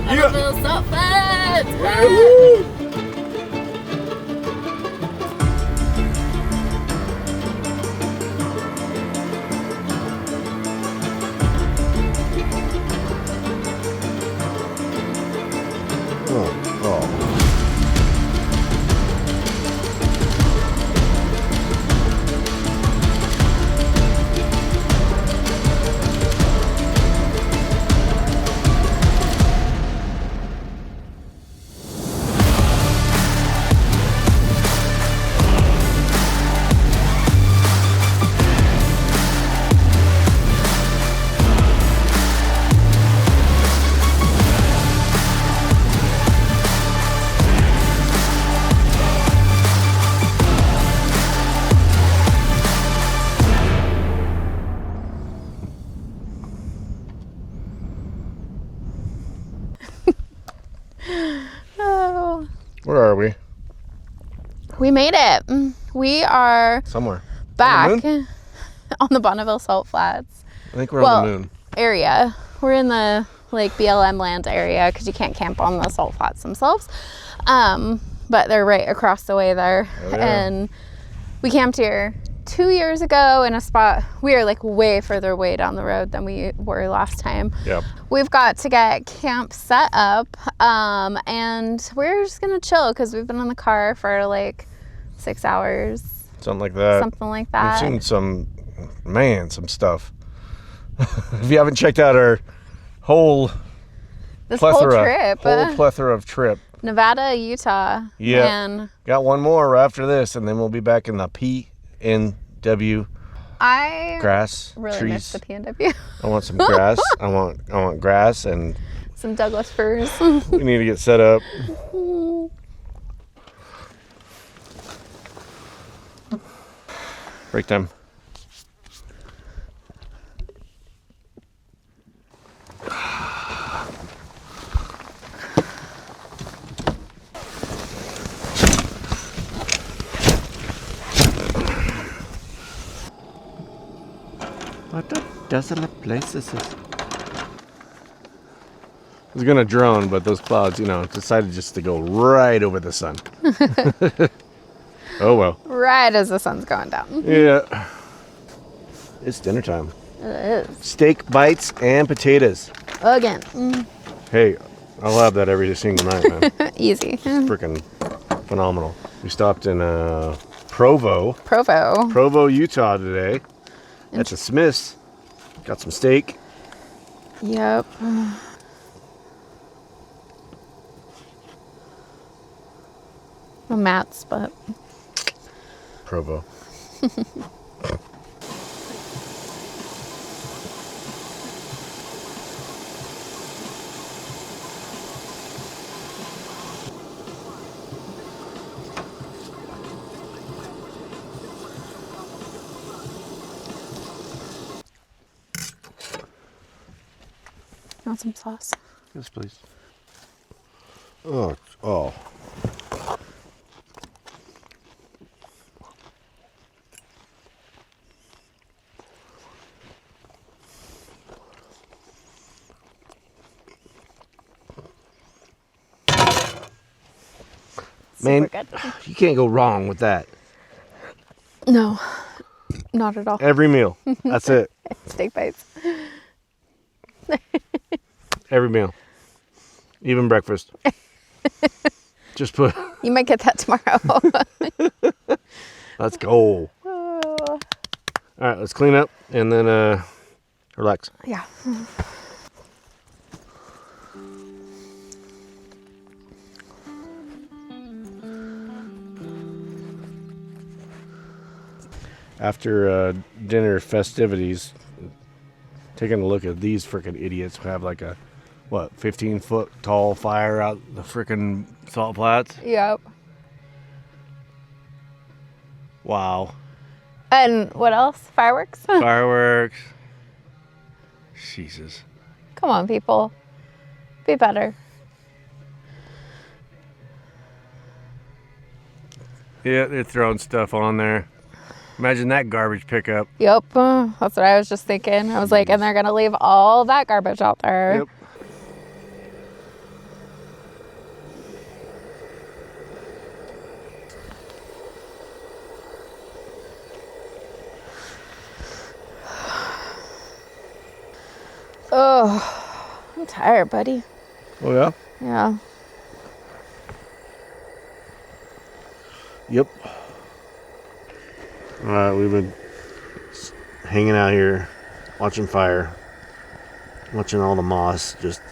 Bonneville Salt Flats! Oh. Where are we? We made it. We are Somewhere. back on the Bonneville Salt Flats. I think we're on the moon. Area. We're in the like BLM land area because you can't camp on the salt flats themselves. But they're right across the way there. Oh, yeah. And we camped here 2 years ago in a spot. We are like way further away down the road than we were last time. Yep. We've got to get camp set up, and we're just gonna chill because we've been in the car for like 6 hours. Something like that. Something like that. We've seen some stuff. If you haven't checked out our whole whole trip. Whole plethora of trip. Nevada, Utah. Yeah. Man. Got one more after this, and then we'll be back in the PNW. I Grass, really trees. miss the PNW. I want some grass. I want grass, and Some Douglas firs. we need to get set up. Break time. What a desolate place this is. I was gonna drone, but those clouds, decided just to go right over the sun. Oh well. Right as the sun's going down. Yeah. It's dinner time. It is. Steak bites and potatoes. Again. Hey, I'll have that every single night, man. Easy. Freaking phenomenal. We stopped in Provo, Utah today. At the Smiths. Got some steak. Yep. A Matt's, but Provo. you want some sauce? Yes, please. Oh. Man, Super good. you can't go wrong with that. No, not at all. Every meal. That's it. Steak bites. Every meal. Even breakfast. Just put... You might get that tomorrow. Let's go. All right, let's clean up and then relax. Yeah. After dinner festivities, taking a look at these freaking idiots who have like a, 15-foot tall fire out the freaking salt flats? Yep. Wow. And what else? Fireworks? Fireworks. Jesus. Come on, people. Be better. Yeah, they're throwing stuff on there. Imagine that garbage pickup. Yep. That's what I was just thinking. I was like, and they're going to leave all that garbage out there. Yep. Oh, I'm tired, buddy. Oh, yeah? Yeah. Yep. All right, we've been hanging out here, watching fire, watching all the moss just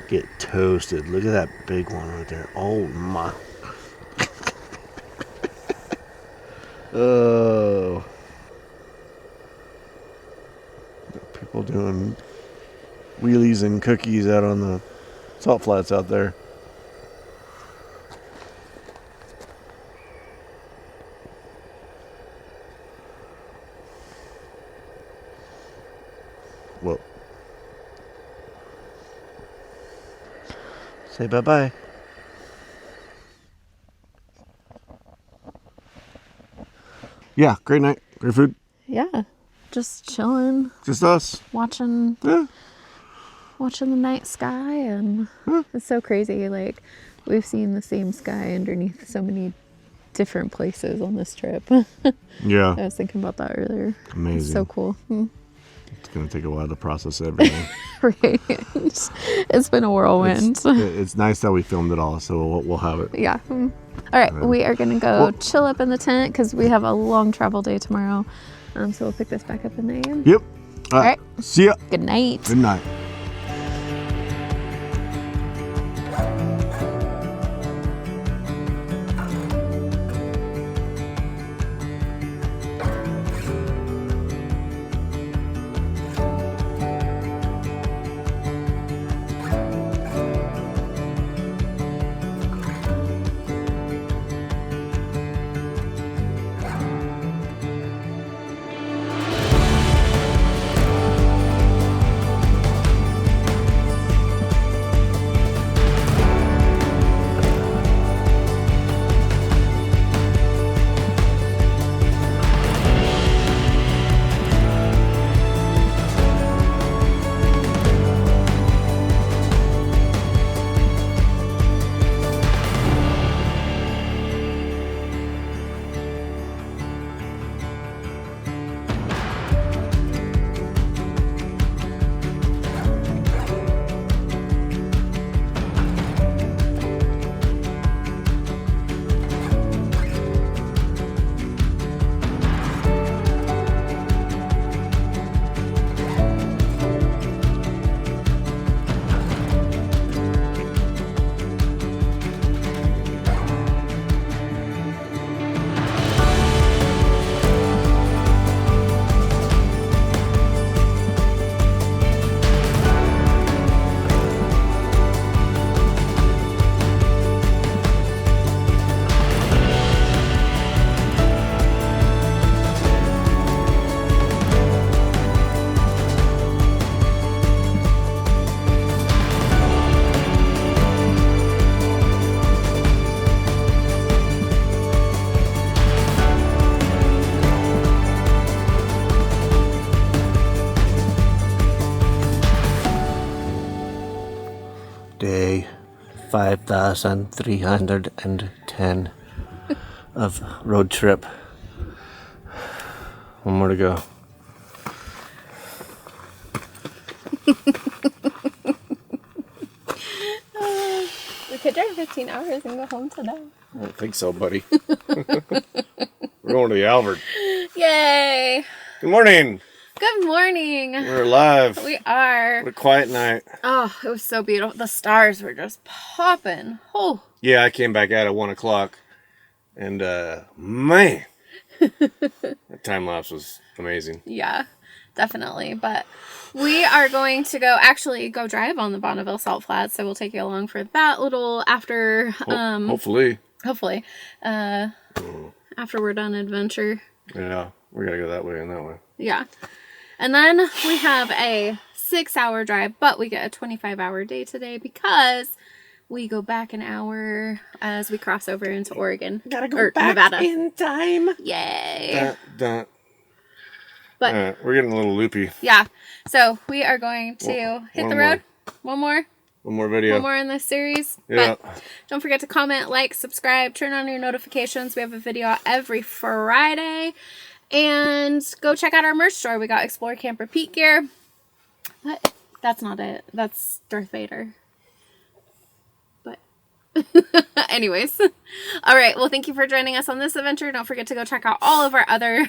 get toasted. Look at that big one right there. Oh, my. Oh. People doing wheelies and cookies out on the salt flats out there. Well, say bye-bye. Yeah, great night. Great food. Yeah. Just chilling, Just us. watching Yeah. the night sky, and it's so crazy. Like, we've seen the same sky underneath so many different places on this trip. Yeah. I was thinking about that earlier. Amazing. It's so cool. It's going to take a while to process everything. Right. It's been a whirlwind. It's nice that we filmed it all, so we'll have it. Yeah. All right. We are going to go chill up in the tent because we have a long travel day tomorrow. So we'll pick this back up in the AM. Yep. All right. See ya. Good night. Good night. Day 5,310 of road trip. One more to go. We could drive 15 hours and go home today. I don't think so, buddy. We're going to the Albert. Yay! Good morning. Good morning. We're live. We are. What a quiet night. Oh, it was so beautiful. The stars were just popping. Oh. Yeah, I came back out at 1 o'clock. And, man. That time lapse was amazing. Yeah, definitely. But we are going to go drive on the Bonneville Salt Flats. So we'll take you along for that little after. Hopefully. After we're done adventure. Yeah, we gotta go that way and that way. Yeah. And then we have a 6-hour drive, but we get a 25-hour day today because we go back an hour as we cross over into Oregon. Gotta go back Nevada. in time. Yay. But But we're getting a little loopy. yeah. So we are going to hit the road. One more video. One more in this series. Yeah. But don't forget to comment, like, subscribe, turn on your notifications. We have a video out every Friday. And go check out our merch store. We got Explore Camper Pete gear. But That's not it. That's Darth Vader. But anyways. All right. Well, thank you for joining us on this adventure. Don't forget to go check out all of our other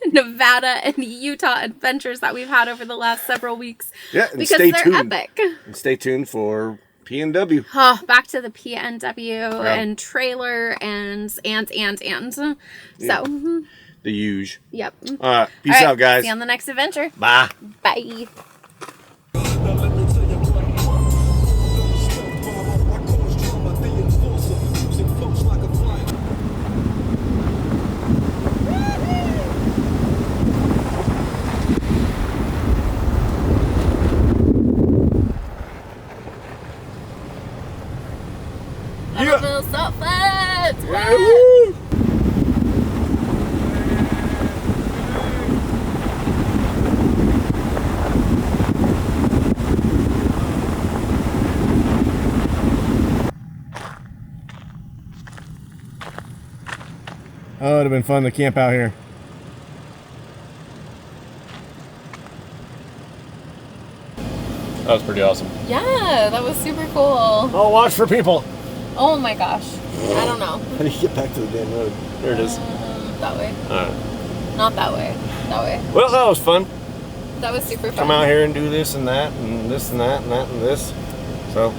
Nevada and Utah adventures that we've had over the last several weeks. Yeah, and because stay they're tuned. Epic. And stay tuned for PNW. Oh, back to the PNW and trailer and. So, The huge. yep. Peace out, guys. See you on the next adventure. Bye. Bye. Bonneville Salt Flats! Woo! Oh, it would have been fun to camp out here. That was pretty awesome. Yeah, that was super cool. Oh, watch for people. Oh my gosh. I don't know. How do you get back to the damn road? There it is. That way. Alright. Not that way. That way. Well, that was fun. That was super fun. Come out here and do this and that and this and that and that and this. So,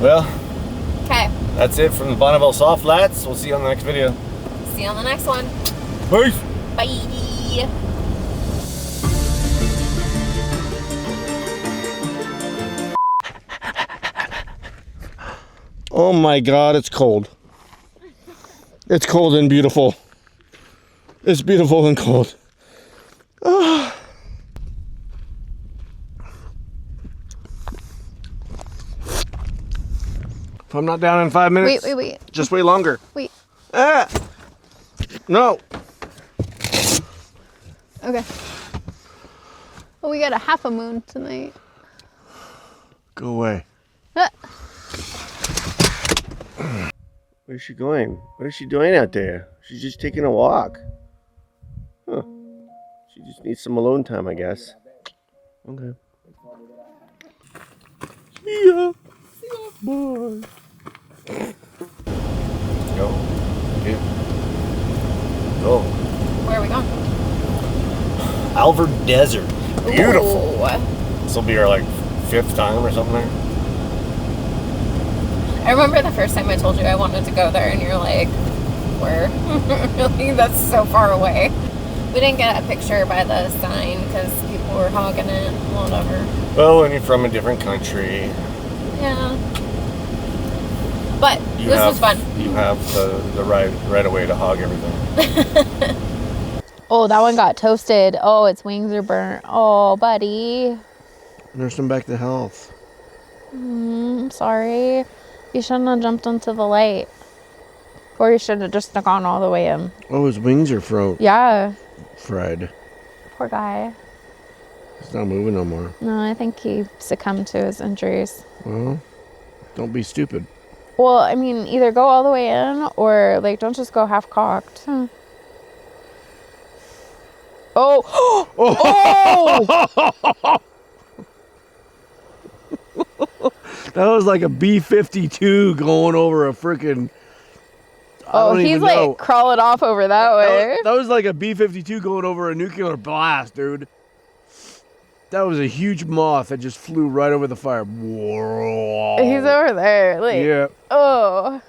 well, Okay. that's it from the Bonneville Salt Flats. We'll see you on the next video. See you on the next one. Peace. Bye. Oh my God, it's cold. It's cold and beautiful. It's beautiful and cold. Ah. If I'm not down in 5 minutes, Wait. just wait longer. Wait. Ah. No. Okay. Well, we got a half a moon tonight. Go away. Ah. Where's she going? What is she doing out there? She's just taking a walk. Huh. She just needs some alone time, I guess. Okay. See ya. Bye. Go. Yeah. Go. Where are we going? Alvord Desert. Beautiful. Ooh. This will be our like 5th time or something there. I remember the first time I told you I wanted to go there, and you're like, where? Really? That's so far away. We didn't get a picture by the sign because people were hogging it. Whatever. Well, when you're from a different country, Yeah. But this was fun. You have the right away to hog everything. Oh, that one got toasted. Oh, its wings are burnt. Oh, buddy. Nurse him back to health. I'm sorry. You shouldn't have jumped into the light. Or you should have just gone all the way in. Oh, his wings are Yeah. fried. Poor guy. He's not moving no more. No, I think he succumbed to his injuries. Well, don't be stupid. Well, I mean, either go all the way in or, like, don't just go half cocked. Oh! Oh! That was like a B-52 going over a freaking... Oh, he's like crawling off over that way. That was like a B-52 going over a nuclear blast, dude. That was a huge moth that just flew right over the fire. He's over there. Like, Yeah. oh.